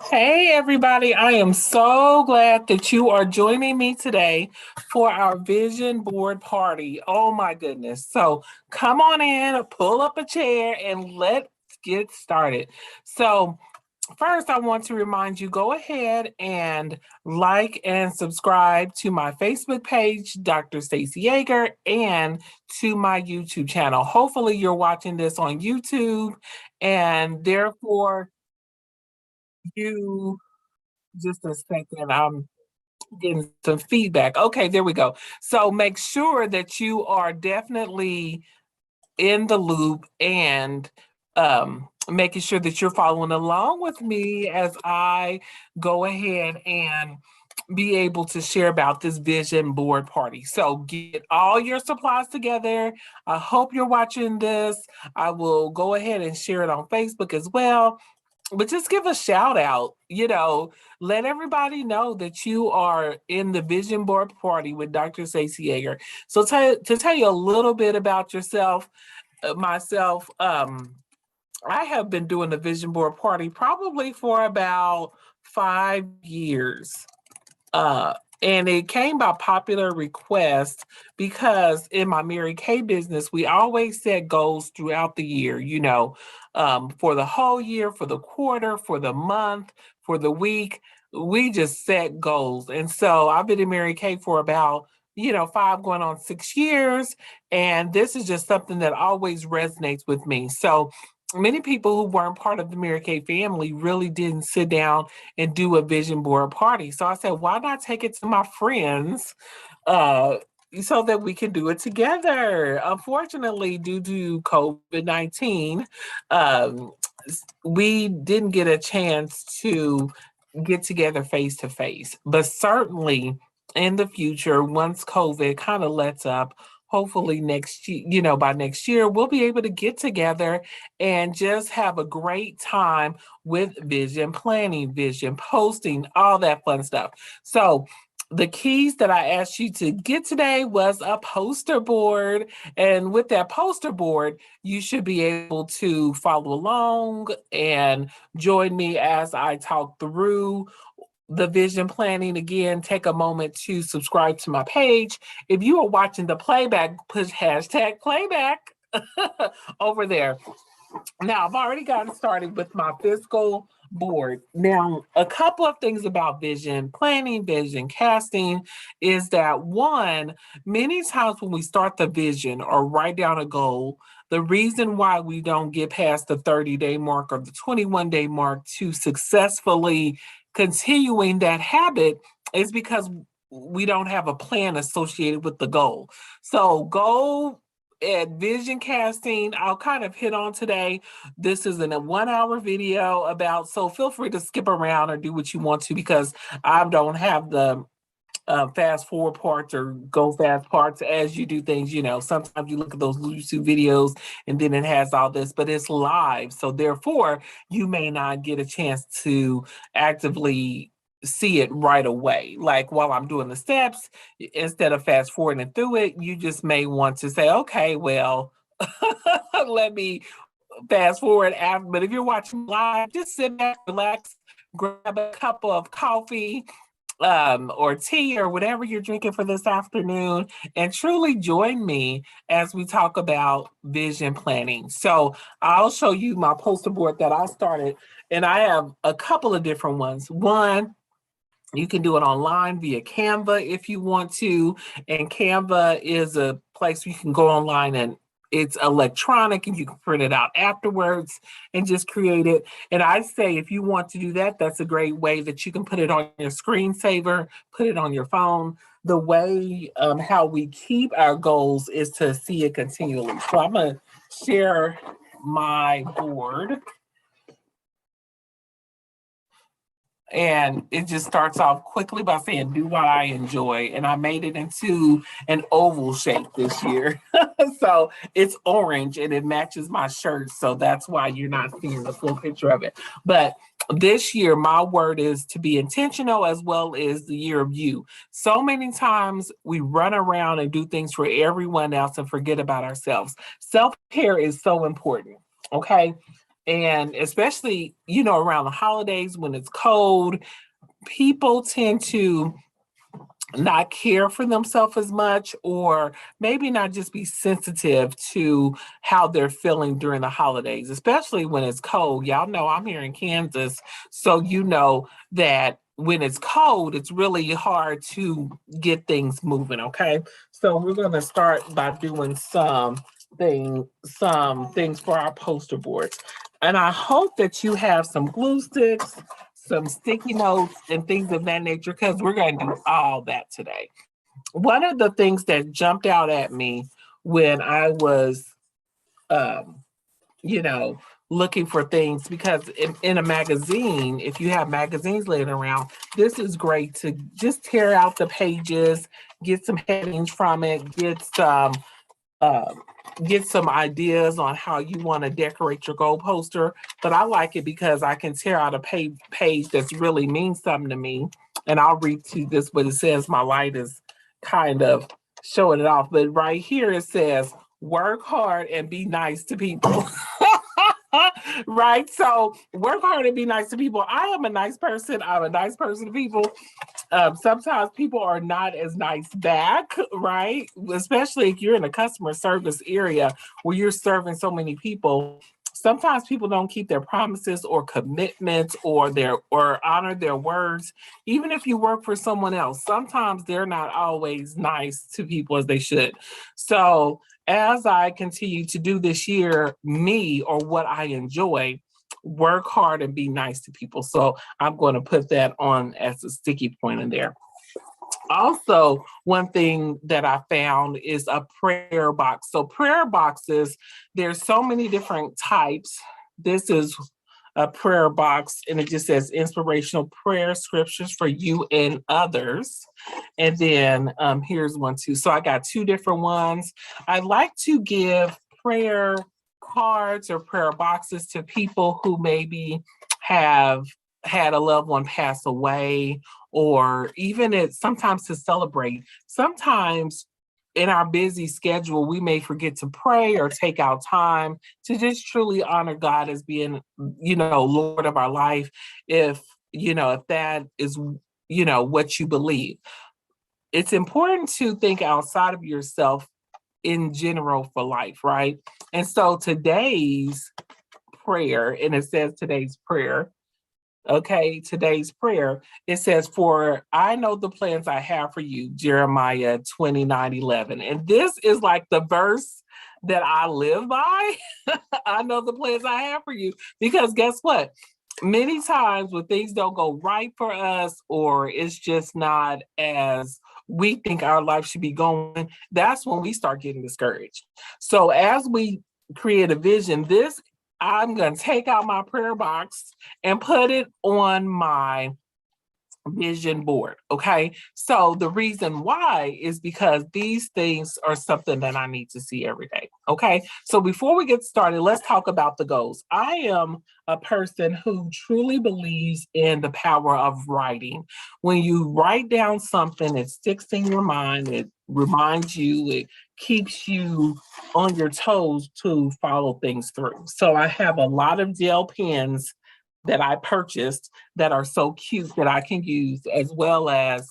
Hey, everybody. I am so glad that you are joining me today for our vision board party. Oh, my goodness. So, come on in, pull up a chair, and let's get started. So, first, I want to remind you go ahead and like and subscribe to my Facebook page, Dr. Stacey Yeager, and to my YouTube channel. Hopefully, you're watching this on YouTube, and therefore, you just a second. I'm getting some feedback. Okay, there we go. So make sure that you are definitely in the loop and making sure that you're following along with me as I go ahead and be able to share about this vision board party. So get all your supplies together. I hope you're watching this. I will go ahead and share it on Facebook as well, but just give a shout out, let everybody know that you are in the vision board party with Dr. Stacey Yeager. So to tell you a little bit about myself, I have been doing the vision board party probably for about 5 years. Uh, and it came by popular request because in my Mary Kay business, we always set goals throughout the year, for the whole year, for the quarter, for the month, for the week. We just set goals. And so I've been in Mary Kay for about, 5 going on 6 years. And this is just something that always resonates with me. So many people who weren't part of the Mary Kay family really didn't sit down and do a vision board party. So I said, why not take it to my friends uh, so that we can do it together? Unfortunately, due to COVID-19, um, we didn't get a chance to get together face to face, but certainly in the future, once COVID kind of lets up, hopefully next year, by next year, we'll be able to get together and just have a great time with vision planning, vision posting, all that fun stuff. So, the keys that I asked you to get today was a poster board. And with that poster board, you should be able to follow along and join me as I talk through the vision planning. Again, take a moment to subscribe to my page. If you are watching the playback, push hashtag playback over there. Now, I've already gotten started with my fiscal board. Now, a couple of things about vision planning, vision casting is that one, many times when we start the vision or write down a goal, the reason why we don't get past the 30-day mark or the 21-day mark to successfully continuing that habit is because we don't have a plan associated with the goal. So, goal at vision casting, I'll kind of hit on today. This is in a 1 hour video about, so feel free to skip around or do what you want to because I don't have the fast forward parts or go fast parts as you do things. Sometimes you look at those YouTube videos and then it has all this, but it's live. So therefore, you may not get a chance to actively see it right away. Like while I'm doing the steps, instead of fast forwarding through it, you just may want to say, okay, well, let me fast forward after. But if you're watching live, just sit back, relax, grab a cup of coffee, or tea or whatever you're drinking for this afternoon, and truly join me as we talk about vision planning. So I'll show you my poster board that I started, and I have a couple of different ones. One, you can do it online via Canva if you want to. And Canva is a place where you can go online and it's electronic and you can print it out afterwards and just create it. And I say if you want to do that, that's a great way that you can put it on your screensaver, put it on your phone. The way how we keep our goals is to see it continually. So I'm going to share my board. And it just starts off quickly by saying, do what I enjoy. And I made it into an oval shape this year. So it's orange and it matches my shirt. So that's why you're not seeing the full picture of it. But this year, my word is to be intentional as well as the year of you. So many times we run around and do things for everyone else and forget about ourselves. Self care is so important. Okay. And especially, around the holidays when it's cold, people tend to not care for themselves as much, or maybe not just be sensitive to how they're feeling during the holidays, especially when it's cold. Y'all know I'm here in Kansas, so you know that when it's cold, it's really hard to get things moving. Okay, so we're going to start by doing some things for our poster boards, and I hope that you have some glue sticks, some sticky notes, and things of that nature, because we're going to do all that today. One of the things that jumped out at me when I was, um, you know, looking for things, because in a magazine, if you have magazines laying around, this is great to just tear out the pages, get some headings from it, uh, get some ideas on how you want to decorate your goal poster. But I like it because I can tear out a page that's really means something to me. And I'll read to this, but it says my light is kind of showing it off. But right here it says, work hard and be nice to people. Right? So work hard and be nice to people. I am a nice person. I'm a nice person to people. Sometimes people are not as nice back, right? Especially if you're in a customer service area where you're serving so many people. Sometimes people don't keep their promises or commitments or honor their words. Even if you work for someone else, sometimes they're not always nice to people as they should. So as I continue to do this year, me or what I enjoy, work hard and be nice to people. So I'm going to put that on as a sticky point in there. Also, one thing that I found is a prayer box. So prayer boxes, there's so many different types. This is a prayer box, and it just says inspirational prayer scriptures for you and others. And then here's one too. So I got two different ones. I like to give prayer cards or prayer boxes to people who maybe have had a loved one pass away, or even sometimes to celebrate. Sometimes in our busy schedule, we may forget to pray or take out time to just truly honor God as being, Lord of our life. If that is, what you believe. It's important to think outside of yourself in general for life, right? And so today's prayer, and it says today's prayer, okay, today's prayer, it says, for I know the plans I have for you, Jeremiah 29:11. And this is like the verse that I live by. I know the plans I have for you, because guess what? Many times when things don't go right for us, or it's just not as we think our life should be going, that's when we start getting discouraged. So as we create a vision, I'm going to take out my prayer box and put it on my vision board. Okay. So the reason why is because these things are something that I need to see every day. Okay. So before we get started, let's talk about the goals. I am a person who truly believes in the power of writing. When you write down something, it sticks in your mind, it reminds you, it keeps you on your toes to follow things through. So I have a lot of gel pens that I purchased that are so cute that I can use, as well as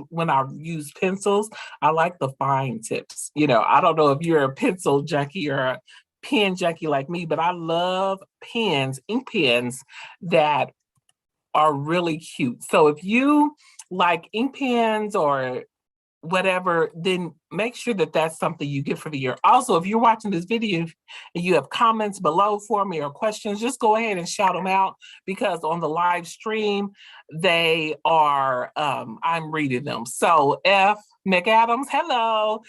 when I use pencils, I like the fine tips. I don't know if you're a pencil junkie or a pen junkie like me, but I love ink pens that are really cute. So if you like ink pens or whatever, then make sure that that's something you get for the year. Also, if you're watching this video and you have comments below for me or questions, just go ahead and shout them out, because on the live stream, they are, I'm reading them. So F. McAdams, hello.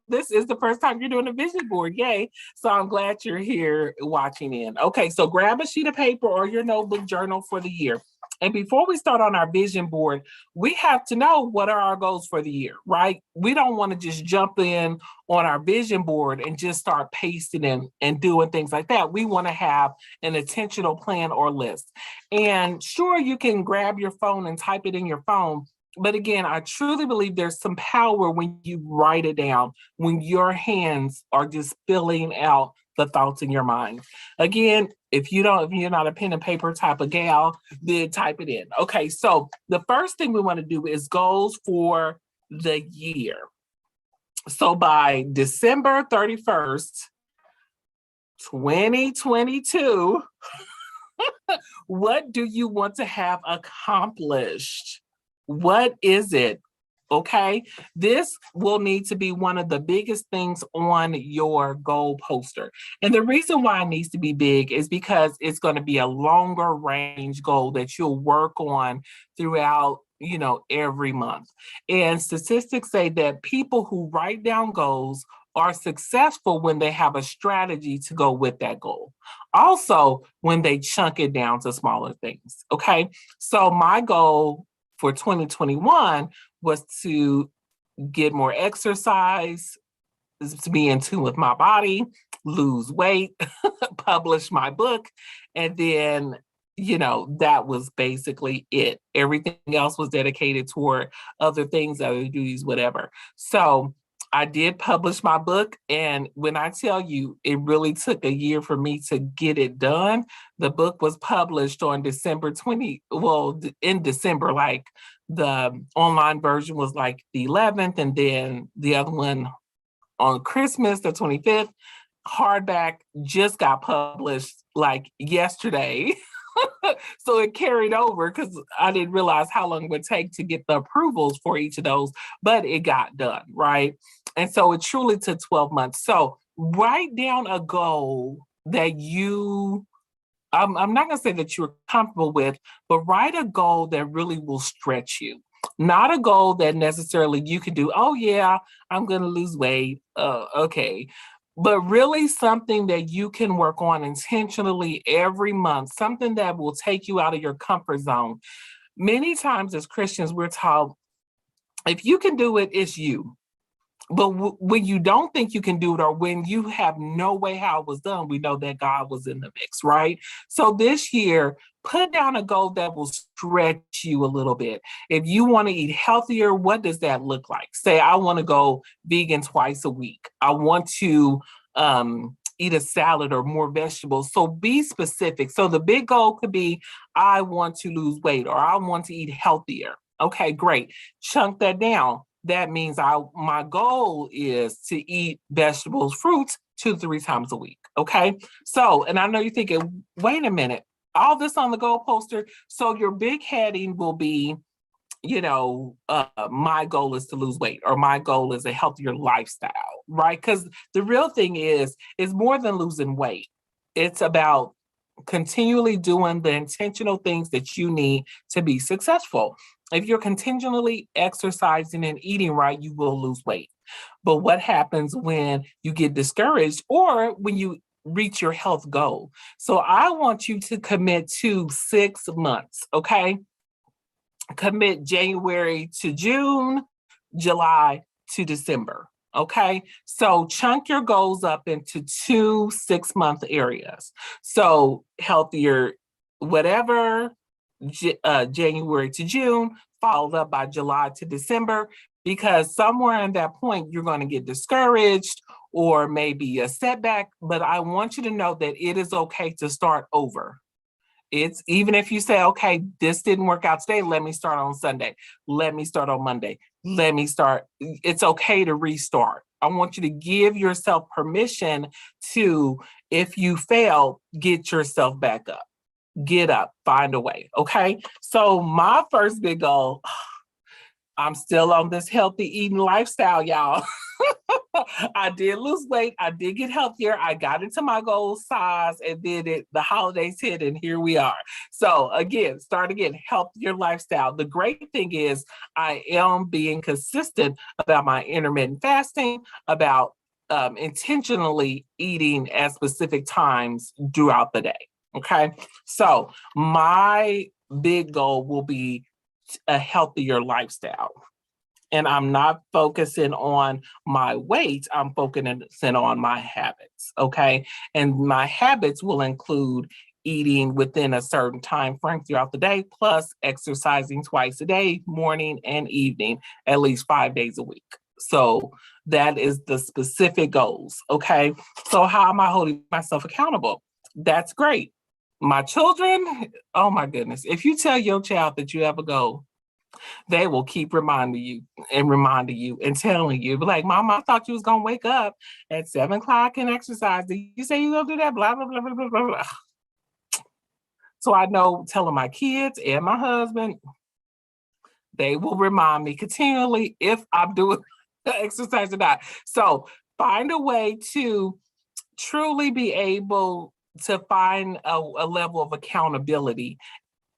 This is the first time you're doing a vision board. Yay. So I'm glad you're here watching in. Okay, so grab a sheet of paper or your notebook journal for the year. And before we start on our vision board, we have to know what are our goals for the year, right? We don't want to just jump in on our vision board and just start pasting and doing things like that. We want to have an intentional plan or list. And sure, you can grab your phone and type it in your phone, But again, I truly believe there's some power when you write it down, when your hands are just filling out the thoughts in your mind. Again, if you're not a pen and paper type of gal, then type it in. Okay, so the first thing we want to do is goals for the year. So by December 31st, 2022, what do you want to have accomplished? What is it? Okay. This will need to be one of the biggest things on your goal poster. And the reason why it needs to be big is because it's going to be a longer range goal that you'll work on throughout, every month. And statistics say that people who write down goals are successful when they have a strategy to go with that goal. Also, when they chunk it down to smaller things. Okay. So my goal for 2021 was to get more exercise, to be in tune with my body, lose weight, publish my book, and then that was basically it. Everything else was dedicated toward other things, other duties, whatever. So I did publish my book, and when I tell you it really took a year for me to get it done, the book was published on December 20, well, in December, like the online version was like the 11th, and then the other one on Christmas, the 25th. Hardback just got published like yesterday. So it carried over because I didn't realize how long it would take to get the approvals for each of those, but it got done, right? And so it truly took 12 months. So write down a goal that I'm not going to say that you're comfortable with, but write a goal that really will stretch you. Not a goal that necessarily you can do, oh, yeah, I'm going to lose weight. Okay. But really something that you can work on intentionally every month, something that will take you out of your comfort zone. Many times as Christians, we're taught if you can do it, it's you. But when you don't think you can do it, or when you have no way how it was done, we know that God was in the mix, right? So this year, put down a goal that will stretch you a little bit. If you want to eat healthier, what does that look like? Say, I want to go vegan twice a week. I want to eat a salad or more vegetables. So be specific. So the big goal could be, I want to lose weight, or I want to eat healthier. Okay, great. Chunk that down. That means my goal is to eat vegetables, fruits 2 to 3 times a week. Okay. So, and I know you're thinking, wait a minute, all this on the goal poster. So your big heading will be, my goal is to lose weight, or my goal is a healthier lifestyle, right? Because the real thing is more than losing weight. It's about continually doing the intentional things that you need to be successful. If you're continually exercising and eating right, you will lose weight. But what happens when you get discouraged or when you reach your health goal? So I want you to commit to 6 months, okay? Commit January to June, July to December. Okay. So chunk your goals up into 2 6-month areas. So healthier, whatever, January to June, followed up by July to December, because somewhere in that point, you're going to get discouraged or maybe a setback. But I want you to know that it is okay to start over. It's even if you say, okay, this didn't work out today, let me start on Sunday. Let me start on Monday. Let me start. It's okay to restart. I want you to give yourself permission to, if you fail, get yourself back up. Get up, find a way. Okay. So my first big goal, I'm still on this healthy eating lifestyle, y'all. I did lose weight. I did get healthier. I got into my goal size, and then the holidays hit, and here we are. So again, start again, healthier lifestyle. The great thing is I am being consistent about my intermittent fasting, about intentionally eating at specific times throughout the day. Okay. So my big goal will be a healthier lifestyle. And I'm not focusing on my weight, I'm focusing on my habits. Okay. And my habits will include eating within a certain time frame throughout the day, plus exercising twice a day, morning and evening, at least 5 days a week. So that is the specific goals. Okay. So how am I holding myself accountable? That's great. My children, oh my goodness. If you tell your child that you have a goal, they will keep reminding you and telling you, be like, Mama, I thought you was gonna wake up at 7 o'clock and exercise. Did you say you gonna do that? Blah, blah, blah, blah, blah, blah. So I know telling my kids and my husband, they will remind me continually if I'm doing the exercise or not. So find a way to truly be able to find a level of accountability.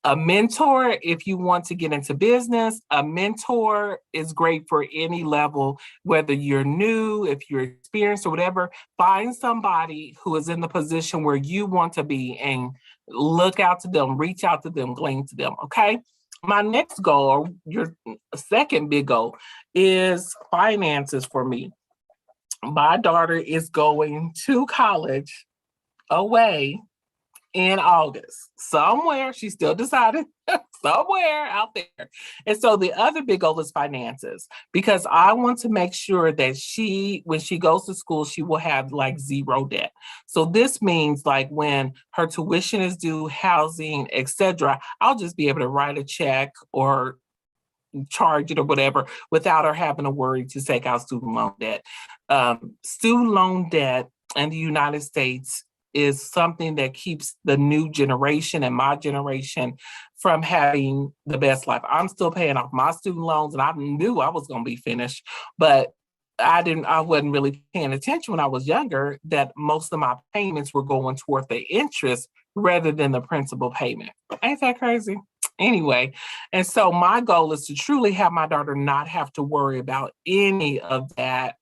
A mentor, if you want to get into business, a mentor is great for any level, whether you're new, if you're experienced or whatever. Find somebody who is in the position where you want to be and look out to them, reach out to them, glean to them. Okay. My next goal, or your second big goal, is finances for me. My daughter is going to college away in August. Somewhere, she's still deciding, somewhere out there. And so the other big goal is finances, because I want to make sure that when she goes to school, she will have like zero debt. So this means like when her tuition is due, housing, etc., I'll just be able to write a check or charge it or whatever without her having to worry to take out student loan debt. Student loan debt in the United States is something that keeps the new generation and my generation from having the best life. I'm still paying off my student loans, and I knew I was going to be finished, but I wasn't really paying attention when I was younger that most of my payments were going toward the interest rather than the principal payment. Ain't that crazy? Anyway, and so my goal is to truly have my daughter not have to worry about any of that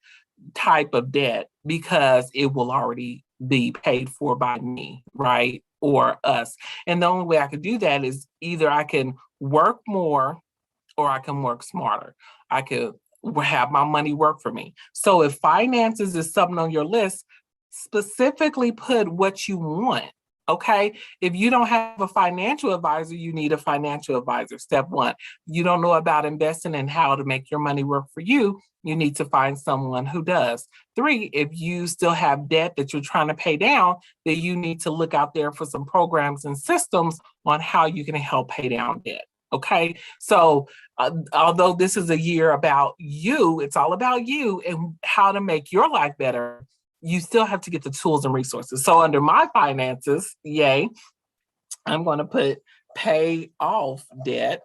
type of debt, because it will already be paid for by me, right? Or us. And the only way I could do that is either I can work more or I can work smarter. I could have my money work for me. So if finances is something on your list, specifically put what you want. Okay. If you don't have a financial advisor, you need a financial advisor. Step one. You don't know about investing and how to make your money work for you. You need to find someone who does. 3, if you still have debt that you're trying to pay down, then you need to look out there for some programs and systems on how you can help pay down debt. Okay. So although this is a year about you, it's all about you and how to make your life better. You still have to get the tools and resources. So under my finances, yay, I'm going to put pay off debt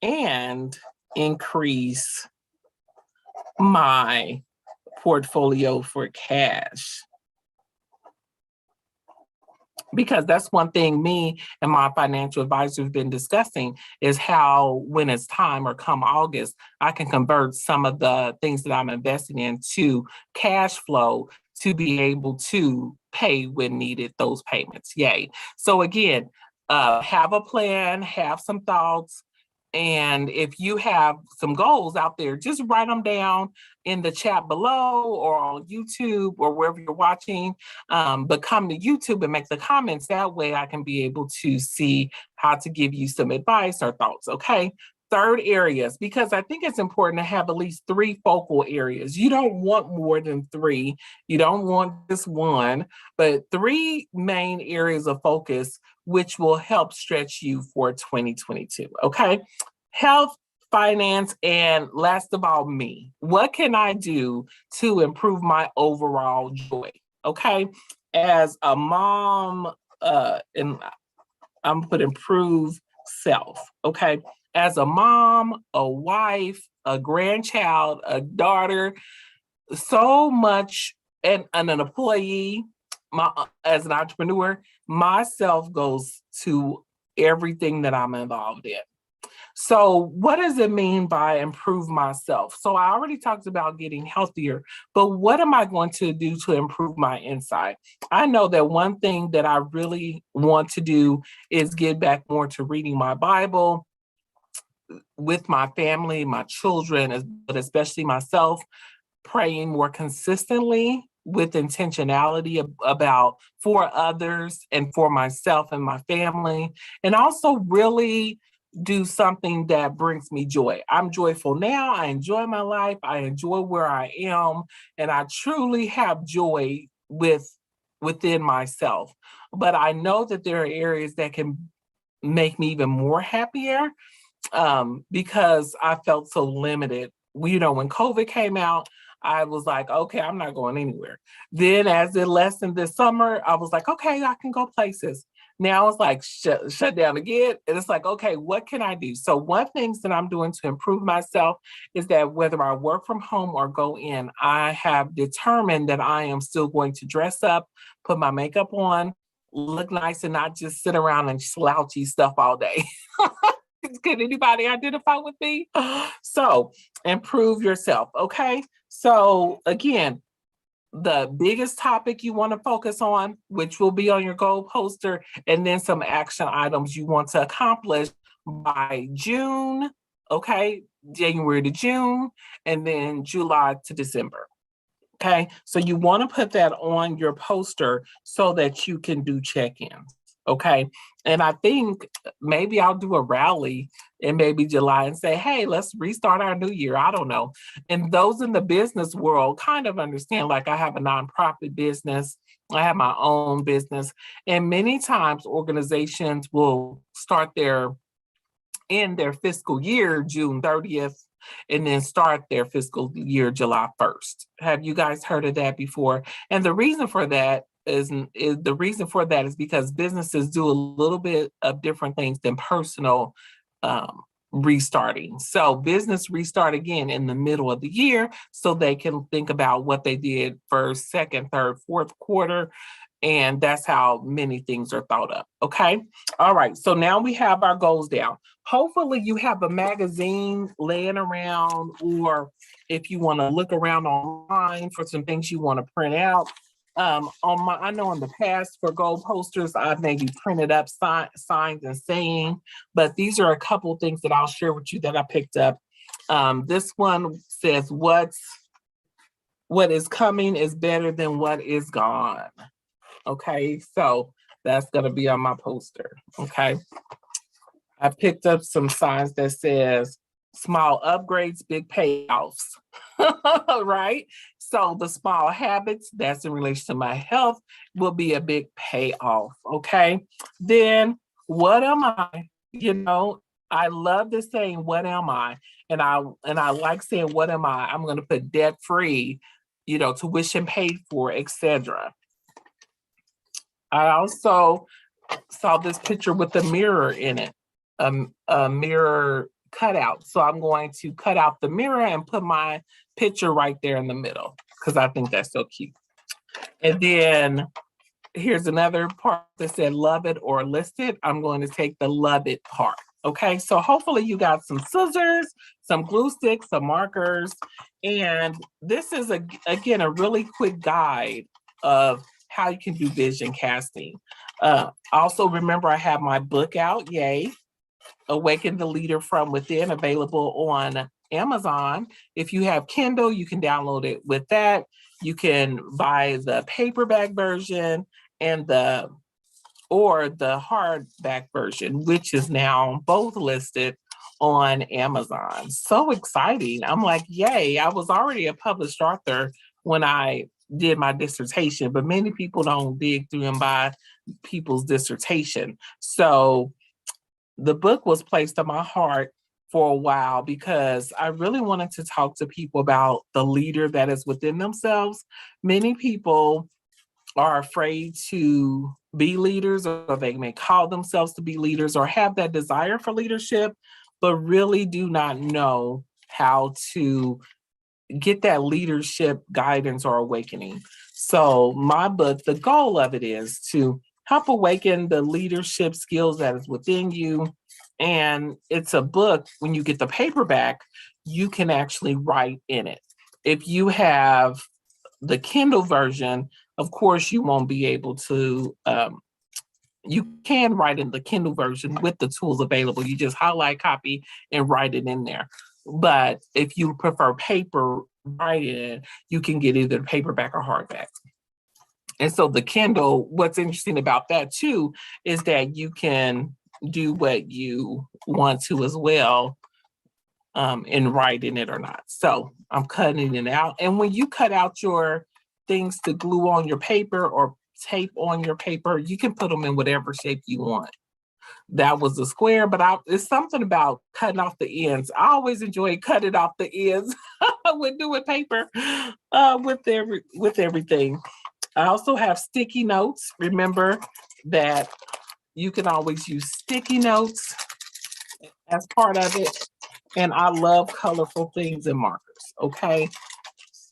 and increase my portfolio for cash. Because that's one thing me and my financial advisor have been discussing, is how when it's time or come August, I can convert some of the things that I'm investing in to cash flow to be able to pay when needed those payments. Yay. So again, have a plan, have some thoughts. And if you have some goals out there, just write them down in the chat below or on YouTube or wherever you're watching. But come to YouTube and make the comments. That way I can be able to see how to give you some advice or thoughts. Okay. Third areas, because I think it's important to have at least 3 focal areas. You don't want more than 3. You don't want just one, but 3 main areas of focus, which will help stretch you for 2022. Okay. Health, finance, and last of all, me. What can I do to improve my overall joy? Okay. As a mom, and I'm put improve self. Okay. As a mom, a wife, a grandchild, a daughter, so much, and an employee, as an entrepreneur, myself goes to everything that I'm involved in. So what does it mean by improve myself? So I already talked about getting healthier, but what am I going to do to improve my inside? I know that one thing that I really want to do is get back more to reading my Bible with my family, my children, but especially myself, praying more consistently, with intentionality about for others and for myself and my family, and also really do something that brings me joy. I'm joyful now. I enjoy my life. I enjoy where I am, and I truly have joy within myself. But I know that there are areas that can make me even more happier, because I felt so limited. When COVID came out, I was like, okay, I'm not going anywhere. Then, as it lessened this summer, I was like, okay, I can go places. Now it's like shut down again. And it's like, okay, what can I do? So, one things that I'm doing to improve myself is that whether I work from home or go in, I have determined that I am still going to dress up, put my makeup on, look nice, and not just sit around and slouchy stuff all day. Can anybody identify with me? So improve yourself. Okay. So again, the biggest topic you want to focus on, which will be on your goal poster, and then some action items you want to accomplish by June. Okay. January to June, and then July to December. Okay. So you want to put that on your poster so that you can do check-ins. Okay. And I think maybe I'll do a rally in maybe July and say, hey, let's restart our new year. I don't know. And those in the business world kind of understand, like I have a nonprofit business, I have my own business. And many times organizations will start end their fiscal year June 30th and then start their fiscal year July 1st. Have you guys heard of that before? And the reason for that is because businesses do a little bit of different things than personal restarting. So business restart again in the middle of the year so they can think about what they did first, second, third, fourth quarter. And that's how many things are thought up. Okay. All right. So now we have our goals down. Hopefully you have a magazine laying around, or if you want to look around online for some things you want to print out. I know in the past for goal posters, I've maybe printed up signs and saying, but these are a couple of things that I'll share with you that I picked up. This one says, what is coming is better than what is gone. Okay, so that's going to be on my poster. Okay, I picked up some signs that says small upgrades, big payoffs. Right? So the small habits that's in relation to my health will be a big payoff. Okay, then what am I? I love this saying, what am I? And I like saying, what am I? I'm going to put debt free, tuition paid for, etc. I also saw this picture with a mirror in it, a mirror cutout. So I'm going to cut out the mirror and put my picture right there in the middle because I think that's so cute. And then here's another part that said love it or list it. I'm going to take the love it part. Okay, so hopefully you got some scissors, some glue sticks, some markers, and this is again a really quick guide of how you can do vision casting. Also, remember I have my book out, yay, Awaken the Leader from Within, available on Amazon. If you have Kindle, you can download it with that. You can buy the paperback version and the hardback version, which is now both listed on Amazon. So exciting. I'm like, yay. I was already a published author when I did my dissertation, but many people don't dig through and buy people's dissertation. So the book was placed on my heart for a while because I really wanted to talk to people about the leader that is within themselves. Many people are afraid to be leaders, or they may call themselves to be leaders or have that desire for leadership, but really do not know how to get that leadership guidance or awakening. So my book, the goal of it is to help awaken the leadership skills that is within you. And it's a book, when you get the paperback, you can actually write in it. If you have the Kindle version, of course, you won't be able to, you can write in the Kindle version with the tools available. You just highlight, copy, and write it in there. But if you prefer paper write in, you can get either paperback or hardback. And so the Kindle, what's interesting about that too, is that you can do what you want to as well, in writing it or not. So I'm cutting it out. And when you cut out your things to glue on your paper or tape on your paper, you can put them in whatever shape you want. That was a square, but it's something about cutting off the ends. I always enjoy cutting off the ends when doing paper, with everything. I also have sticky notes. Remember that you can always use sticky notes as part of it. And I love colorful things and markers. Okay.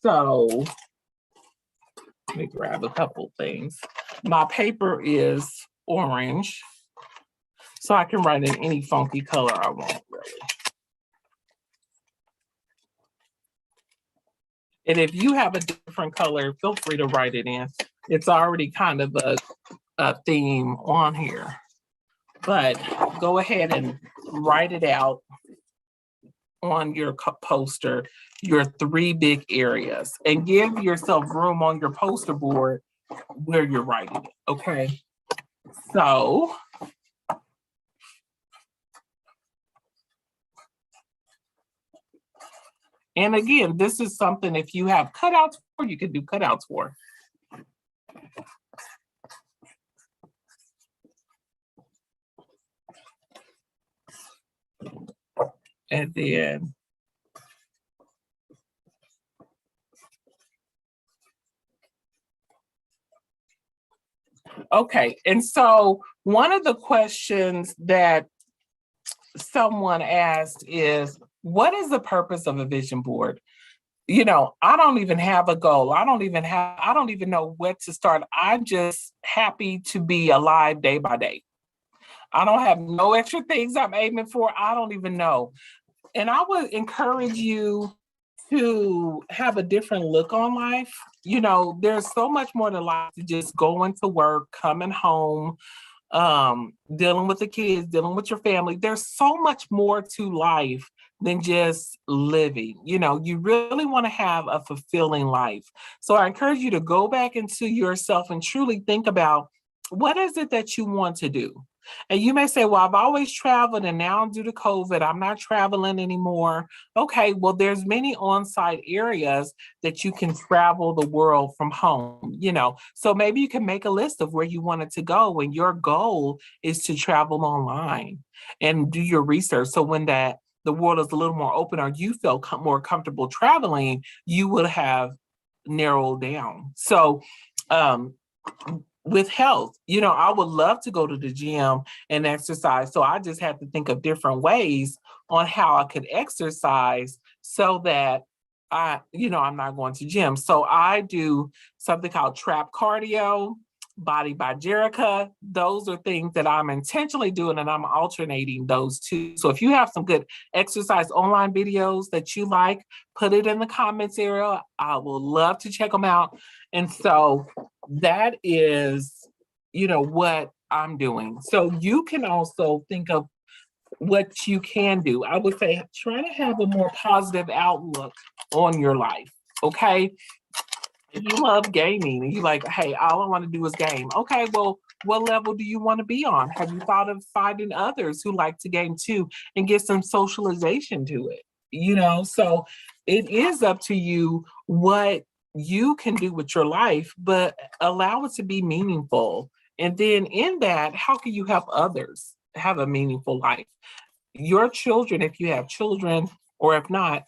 So let me grab a couple things. My paper is orange, so I can write in any funky color I want, really. And if you have a different color, feel free to write it in. It's already kind of a theme on here, but go ahead and write it out on your poster, your 3 big areas, and give yourself room on your poster board where you're writing it, okay? So, and again, this is something if you have cutouts for, you can do cutouts for. And then, okay, and so one of the questions that someone asked is, what is the purpose of a vision board? You know, I don't even have a goal. I don't even know where to start. I'm just happy to be alive day by day. I don't have no extra things I'm aiming for. I don't even know. And I would encourage you to have a different look on life. You know, there's so much more to life than just going to work, coming home, dealing with the kids, dealing with your family. There's so much more to life than just living. You know, you really want to have a fulfilling life. So I encourage you to go back into yourself and truly think about, what is it that you want to do? And you may say, well, I've always traveled and now due to COVID, I'm not traveling anymore. Okay, well, there's many on-site areas that you can travel the world from home, you know. So maybe you can make a list of where you wanted to go, and your goal is to travel online and do your research. So when the world is a little more open, or you feel more comfortable traveling, you will have narrowed down. So with health, you know, I would love to go to the gym and exercise. So I just had to think of different ways on how I could exercise so that I'm not going to gym. So I do something called trap cardio, body by Jerica. Those are things that I'm intentionally doing, and I'm alternating those two. So if you have some good exercise online videos that you like, put it in the comments area. I will love to check them out. And so that is, what I'm doing. So you can also think of what you can do. I would say try to have a more positive outlook on your life. Okay. If you love gaming and you like, hey, all I want to do is game. Okay, well, what level do you want to be on? Have you thought of finding others who like to game too and get some socialization to it? So it is up to you what you can do with your life, but allow it to be meaningful. And then in that, how can you help others have a meaningful life? Your children, if you have children, or if not,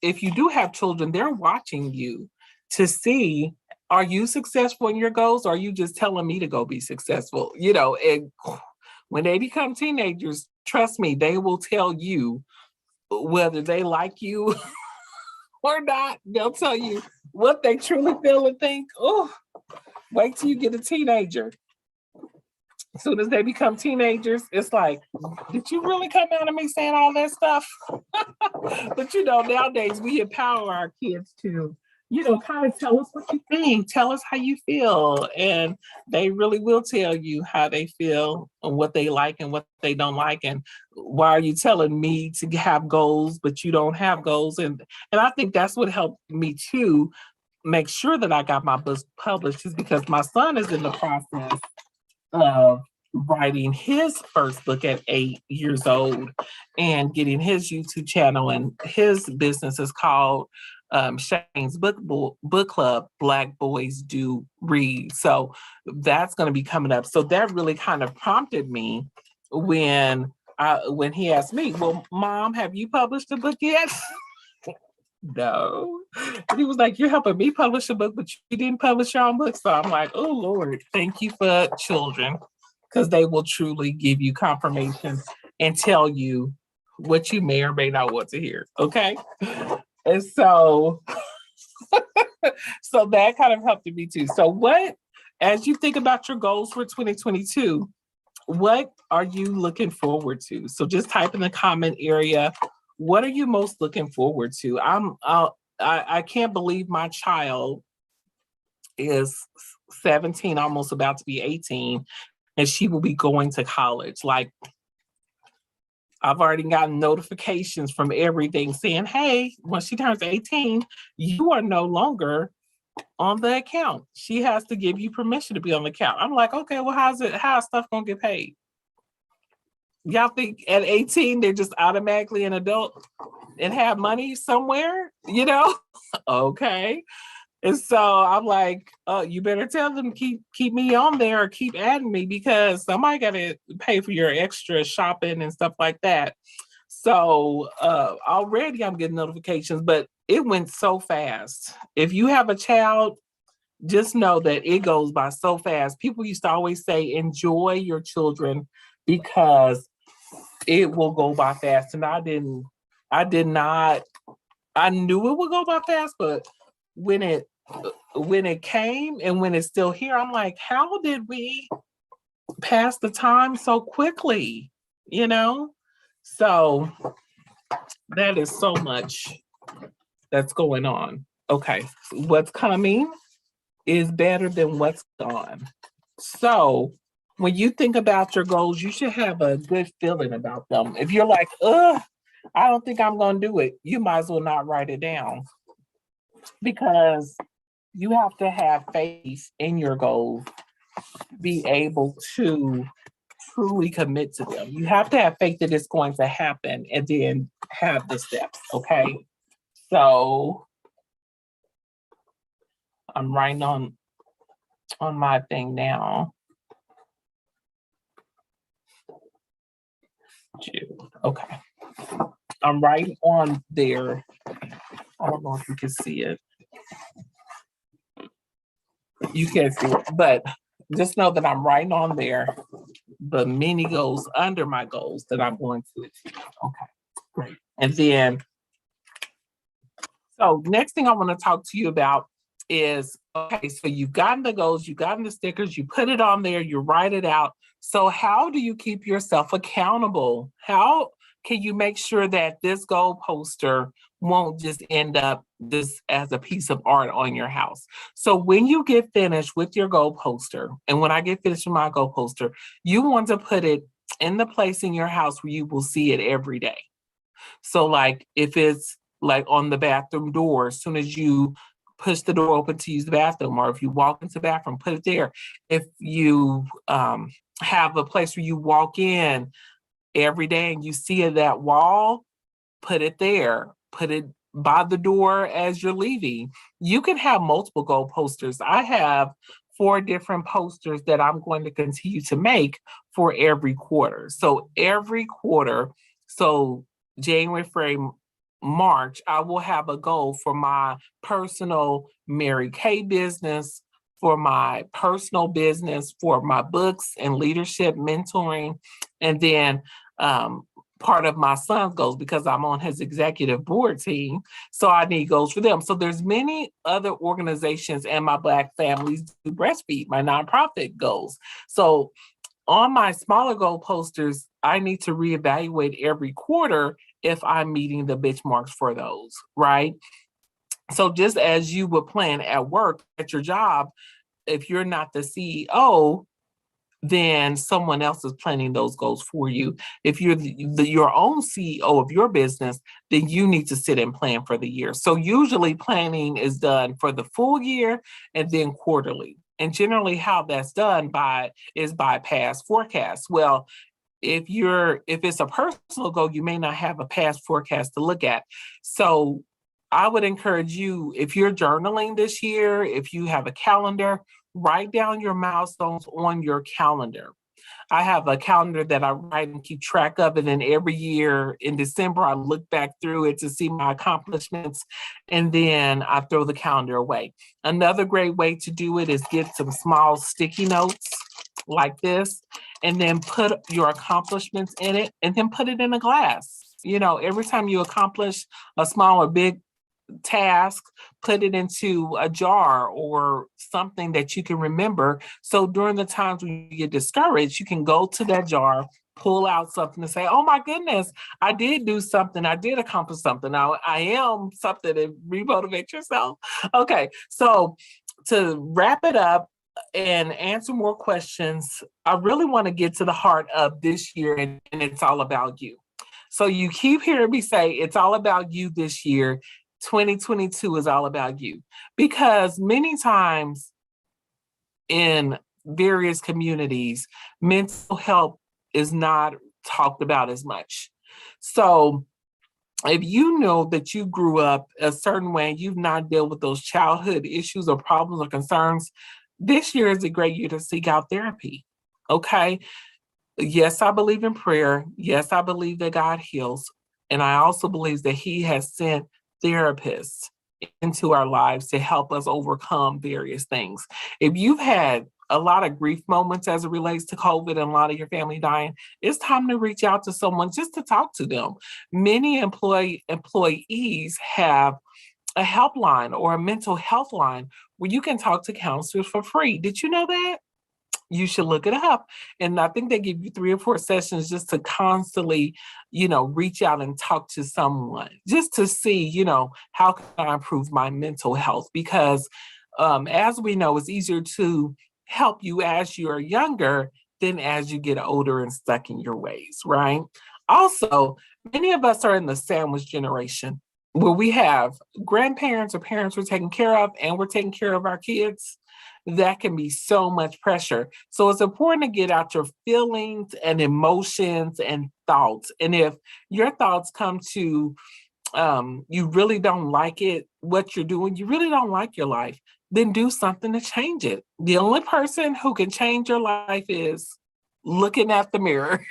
if you do have children, they're watching you to see, are you successful in your goals, or are you just telling me to go be successful? And when they become teenagers, trust me, they will tell you whether they like you or not. They'll tell you what they truly feel and think. Oh, wait till you get a teenager. As soon as they become teenagers, it's like, did you really come out of me saying all that stuff? But nowadays we empower our kids to kind of tell us what you think, tell us how you feel. And they really will tell you how they feel and what they like and what they don't like. And why are you telling me to have goals, but you don't have goals? And I think that's what helped me too make sure that I got my books published is because my son is in the process of writing his first book at 8 years old and getting his YouTube channel, and his business is called Shane's Book Club. Black Boys Do Read. So that's going to be coming up. So that really kind of prompted me when he asked me, "Well, Mom, have you published a book yet?" No. And he was like, "You're helping me publish a book, but you didn't publish your own book." So I'm like, "Oh, Lord, thank you for children, because they will truly give you confirmation and tell you what you may or may not want to hear." Okay. And so that kind of helped me too. So, as you think about your goals for 2022, what are you looking forward to? So just type in the comment area. What are you most looking forward to? I can't believe my child is 17, almost about to be 18, and she will be going to college. Like, I've already gotten notifications from everything saying, "Hey, when she turns 18, you are no longer on the account. She has to give you permission to be on the account." I'm like, "Okay, well, how's stuff gonna get paid?" Y'all think at 18 they're just automatically an adult and have money somewhere, Okay. And so I'm like, "Oh, you better tell them keep me on there or keep adding me, because somebody gotta pay for your extra shopping and stuff like that." So already I'm getting notifications, but it went so fast. If you have a child, just know that it goes by so fast. People used to always say, enjoy your children because it will go by fast. And I did not, I knew it would go by fast, but when it came and when it's still here, I'm like, how did we pass the time so quickly? You know? So that is so much that's going on. Okay. What's coming is better than what's gone. So when you think about your goals, you should have a good feeling about them. If you're like, ugh, I don't think I'm going to do it, you might as well not write it down, because you have to have faith in your goals, be able to truly commit to them. You have to have faith that it's going to happen and then have the steps. Okay. So I'm writing on my thing now. Okay. I'm right on there. I don't know if you can see it. You can't see it, but just know that I'm writing on there the mini goals under my goals that I'm going to achieve. Okay, great. And then, so next thing I want to talk to you about is, okay, so you've gotten the goals, you've gotten the stickers, you put it on there, you write it out. So how do you keep yourself accountable? How can you make sure that this goal poster won't just end up just as a piece of art on your house? So when you get finished with your goal poster, and when I get finished with my goal poster, you want to put it in the place in your house where you will see it every day. So like if it's like on the bathroom door, as soon as you push the door open to use the bathroom, or if you walk into the bathroom, put it there. If you have a place where you walk in every day and you see that wall, put it there. Put it by the door as you're leaving. You can have multiple goal posters. I have 4 different posters that I'm going to continue to make for every quarter. So every quarter, so January, February, March, I will have a goal for my personal Mary Kay business, for my personal business, for my books and leadership mentoring, and then part of my son's goals, because I'm on his executive board team. So I need goals for them. So there's many other organizations and my Black families do breastfeed, my nonprofit goals. So on my smaller goal posters, I need to reevaluate every quarter if I'm meeting the benchmarks for those, right? So just as you would plan at work, at your job, if you're not the CEO, then someone else is planning those goals for you. If you're your own CEO of your business, then you need to sit and plan for the year. So usually planning is done for the full year and then quarterly. And generally how that's done by past forecasts. Well, if it's a personal goal, you may not have a past forecast to look at. So I would encourage you, if you're journaling this year, if you have a calendar, write down your milestones on your calendar. I have a calendar that I write and keep track of. And then every year in December, I look back through it to see my accomplishments. And then I throw the calendar away. Another great way to do it is get some small sticky notes like this, and then put your accomplishments in it, and then put it in a glass. Every time you accomplish a small or big task, put it into a jar or something that you can remember. So during the times when you get discouraged, you can go to that jar, pull out something and say, oh my goodness, I did do something. I did accomplish something. Now I am something, and remotivate yourself. Okay. So to wrap it up and answer more questions, I really want to get to the heart of this year, and it's all about you. So you keep hearing me say it's all about you this year. 2022 is all about you, because many times in various communities, mental health is not talked about as much. So if you know that you grew up a certain way and you've not dealt with those childhood issues or problems or concerns, this year is a great year to seek out therapy. Okay. Yes, I believe in prayer. Yes, I believe that God heals. And I also believe that He has sent therapists into our lives to help us overcome various things. If you've had a lot of grief moments as it relates to COVID and a lot of your family dying, it's time to reach out to someone just to talk to them. Many employees have a helpline or a mental health line where you can talk to counselors for free. Did you know that? You should look it up. And I think they give you 3 or 4 sessions just to constantly, reach out and talk to someone just to see, how can I improve my mental health? Because as we know, it's easier to help you as you're younger than as you get older and stuck in your ways, right? Also, many of us are in the sandwich generation where we have grandparents or parents we're taking care of and we're taking care of our kids. That can be so much pressure. So it's important to get out your feelings and emotions and thoughts. And if your thoughts come to you really don't like it, what you're doing, you really don't like your life, then do something to change it. The only person who can change your life is looking at the mirror,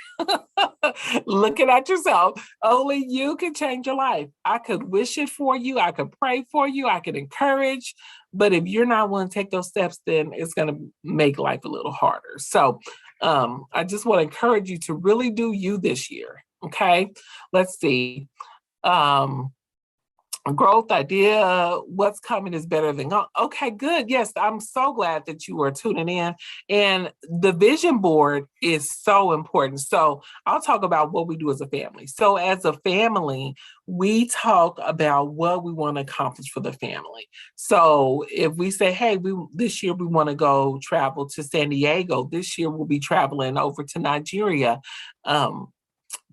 looking at yourself. Only you can change your life. I could wish it for you. I could pray for you. I could encourage. But if you're not willing to take those steps, then it's going to make life a little harder. So I just want to encourage you to really do you this year. Okay. Let's see. Growth idea, what's coming is better than gone. Okay, good. Yes, I'm so glad that you are tuning in. And the vision board is so important. So I'll talk about what we do as a family. So as a family, we talk about what we want to accomplish for the family. So if we say, hey, this year we want to go travel to San Diego. This year we'll be traveling over to Nigeria to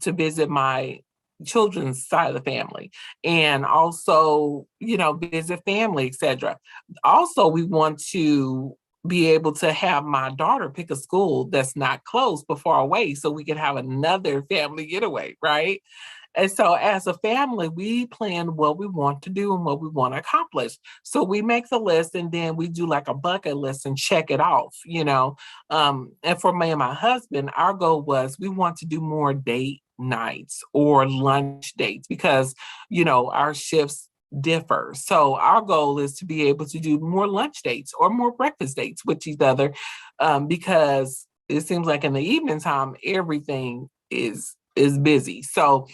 visit my children's side of the family, and also visit family, etc. Also, we want to be able to have my daughter pick a school that's not close but far away so we can have another family getaway, right? And so as a family, we plan what we want to do and what we want to accomplish. So we make the list and then we do like a bucket list and check it off. And for me and my husband, our goal was we want to do more date nights or lunch dates because, our shifts differ. So our goal is to be able to do more lunch dates or more breakfast dates with each other, because it seems like in the evening time, everything is busy. So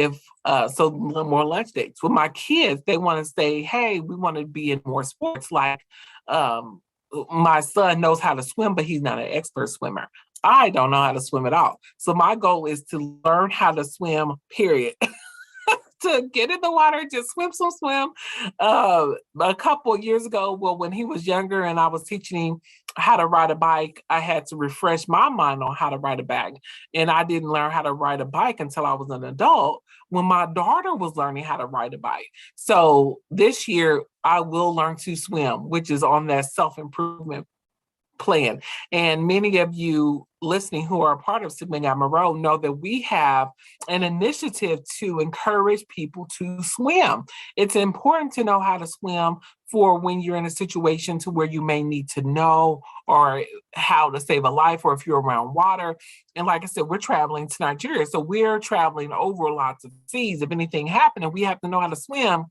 more lunch dates with my kids, they want to say, hey, we want to be in more sports. Like my son knows how to swim, but he's not an expert swimmer. I don't know how to swim at all. So my goal is to learn how to swim, period. to get in the water, just swim. A couple of years ago, well, when he was younger and I was teaching him how to ride a bike, I had to refresh my mind on how to ride a bike. And I didn't learn how to ride a bike until I was an adult when my daughter was learning how to ride a bike. So this year, I will learn to swim, which is on that self-improvement plan. And many of you listening who are a part of Sigma Gamma Rho know that we have an initiative to encourage people to swim. It's important to know how to swim for when you're in a situation to where you may need to know or how to save a life or if you're around water. And like I said, we're traveling to Nigeria. So we're traveling over lots of seas. If anything happened and we have to know how to swim,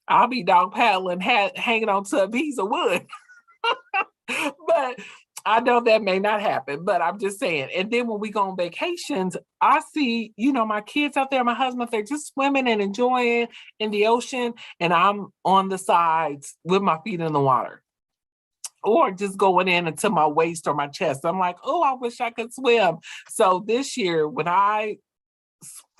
I'll be dog paddling, hanging on to a piece of wood. But I know that may not happen, but I'm just saying. And then when we go on vacations, I see, my kids out there, my husband, they're just swimming and enjoying in the ocean. And I'm on the sides with my feet in the water or just going in until my waist or my chest. I'm like, oh, I wish I could swim. So this year, when I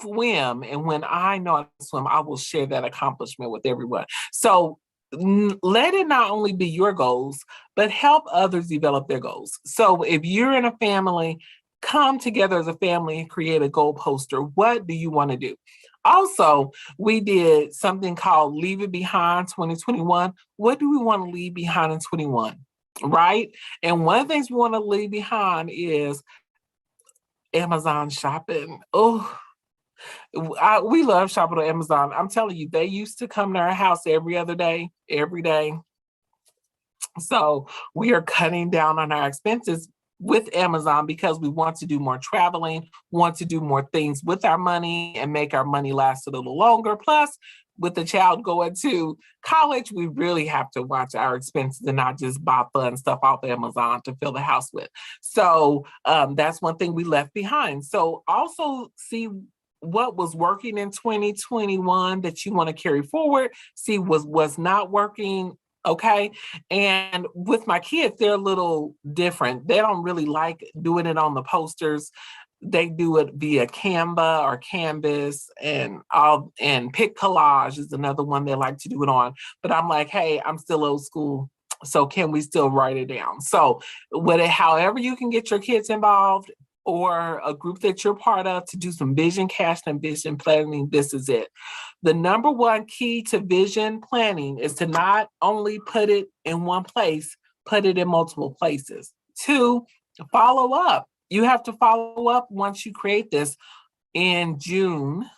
swim and when I know how to swim, I will share that accomplishment with everyone. So let it not only be your goals, but help others develop their goals. So if you're in a family, come together as a family and create a goal poster. What do you want to do? Also, we did something called Leave It Behind 2021. What do we want to leave behind in 21? Right? And one of the things we want to leave behind is Amazon shopping. Oh, we love shopping on Amazon. I'm telling you, they used to come to our house every day. So we are cutting down on our expenses with Amazon because we want to do more traveling, want to do more things with our money and make our money last a little longer. Plus, with the child going to college, we really have to watch our expenses and not just buy fun stuff off Amazon to fill the house with. So that's one thing we left behind. So also see what was working in 2021 that you want to carry forward, see was not working. Okay. And with my kids, they're a little different. They don't really like doing it on the posters. They do it via Canva or Canvas and Pic Collage is another one they like to do it on. But I'm like, hey, I'm still old school. So can we still write it down? So however you can get your kids involved, or a group that you're part of to do some vision casting and vision planning, this is it. The number one key to vision planning is to not only put it in one place, put it in multiple places. 2, follow up. You have to follow up once you create this in June.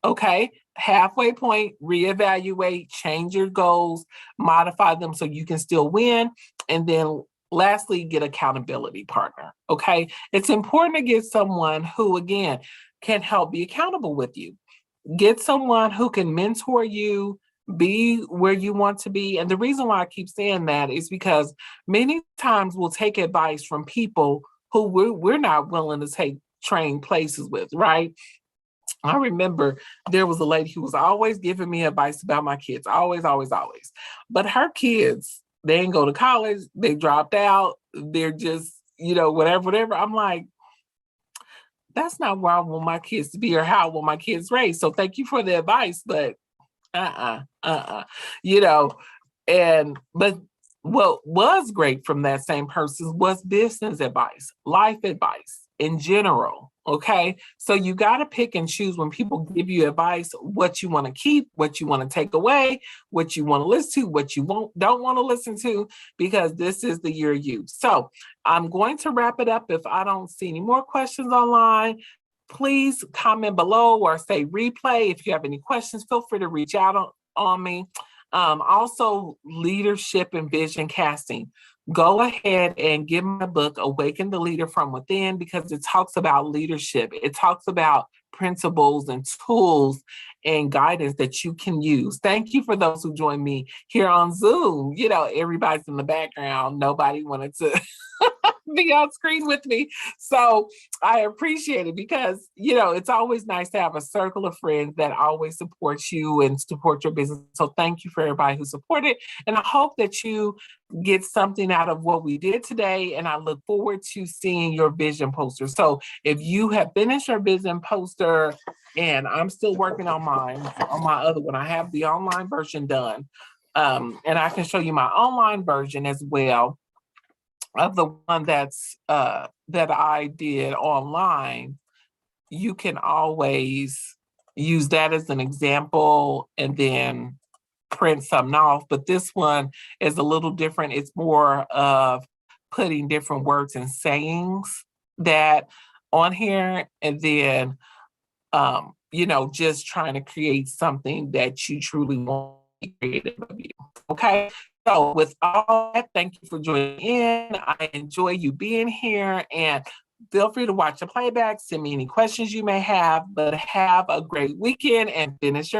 Okay, halfway point, reevaluate, change your goals, modify them so you can still win, and then lastly, get accountability partner. Okay. It's important to get someone who, again, can help be accountable with you. Get someone who can mentor you, be where you want to be. And the reason why I keep saying that is because many times we'll take advice from people who we're not willing to take train places with, right? I remember there was a lady who was always giving me advice about my kids, always. But her kids, they didn't go to college, they dropped out, they're just, whatever. I'm like, that's not where I want my kids to be or how I want my kids raised. So thank you for the advice, but but what was great from that same person was business advice, life advice in general. Okay. So you got to pick and choose when people give you advice, what you want to keep, what you want to take away, what you want to listen to, what you don't want to listen to, because this is the year you. So I'm going to wrap it up. If I don't see any more questions online, please comment below or say replay. If you have any questions, feel free to reach out on me. Also, leadership and vision casting. Go ahead and get my book, Awaken the Leader from Within, because it talks about leadership. It talks about principles and tools and guidance that you can use. Thank you for those who joined me here on Zoom. Everybody's in the background. Nobody wanted to be on screen with me. So I appreciate it because, it's always nice to have a circle of friends that always support you and support your business. So thank you for everybody who supported. And I hope that you get something out of what we did today. And I look forward to seeing your vision poster. So if you have finished your vision poster and I'm still working on mine, on my other one. I have the online version done. And I can show you my online version as well of the one that I did online. You can always use that as an example and then print something off. But this one is a little different. It's more of putting different words and sayings that on here, and then just trying to create something that you truly want to be creative of you. Okay. So with all that, thank you for joining in. I enjoy you being here, and feel free to watch the playback, send me any questions you may have, but have a great weekend and finish your